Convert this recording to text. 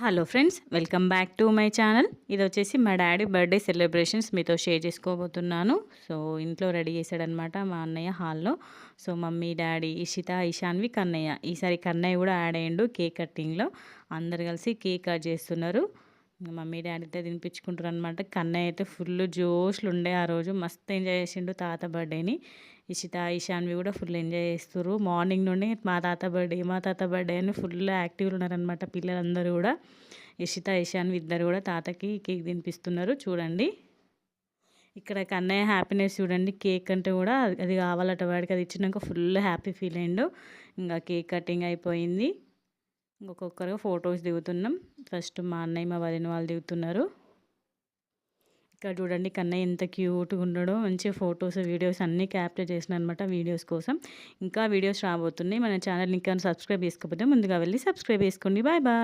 Hello friends, welcome back to my channel. ఇది వచ్చేసి మా డాడీ బర్త్డే సెలబ్రేషన్స్ మీతో షేర్ చేసుకోబోతున్నాను. సో ఇంట్లో రెడీ చేశాడనమాట మా అన్నయ్య హాల్లో. So mummy, daddy, Ishita, Ishanvi, Kannayya. ఈసారి కన్నయ్య కూడా యాడ్ అయ్యిండు కేక్ కటింగ్లో. అందరు కలిసి కేక్ కట్ చేస్తున్నారు. మమ్మీ డాడీ అయితే తినిపించుకుంటారు అనమాట. కన్నయ్య అయితే ఫుల్ జోష్లు ఉండే ఆ రోజు. మస్తు ఎంజాయ్ చేసిండు తాత బర్త్డేని. ఇషిత, ఇషాన్వి కూడా ఫుల్ ఎంజాయ్ చేస్తుర్రు. మార్నింగ్ నుండి మా తాత బర్త్డే, మా తాత బర్త్డే అని ఫుల్ యాక్టివ్గా ఉన్నారనమాట పిల్లలందరూ కూడా. ఇషిత, ఇషాన్వి ఇద్దరు కూడా తాతకి కేక్ తినిపిస్తున్నారు చూడండి. ఇక్కడ కన్నయ్య హ్యాపీనెస్ చూడండి. కేక్ అంటే కూడా అది కావాలట వాడికి. అది ఇచ్చినాక ఫుల్ హ్యాపీ ఫీల్ అయ్యిండు. ఇంకా కేక్ కటింగ్ అయిపోయింది. ఒక్కొక్కరుగా ఫొటోస్ దిగుతున్నాం. ఫస్ట్ మా అన్నయ్య, మా వదిన వాళ్ళు దిగుతున్నారు. ఇక్కడ చూడండి కన్నయ్య ఎంత క్యూట్గా ఉన్నాడో. మంచిగా ఫొటోస్, వీడియోస్ అన్నీ క్యాప్చర్ చేసిన అనమాట వీడియోస్ కోసం. ఇంకా వీడియోస్ రాబోతున్నాయి. మన ఛానల్ని ఇంకా సబ్స్క్రైబ్ చేసుకోకపోతే ముందుగా వెళ్ళి సబ్స్క్రైబ్ చేసుకోండి. Bye bye.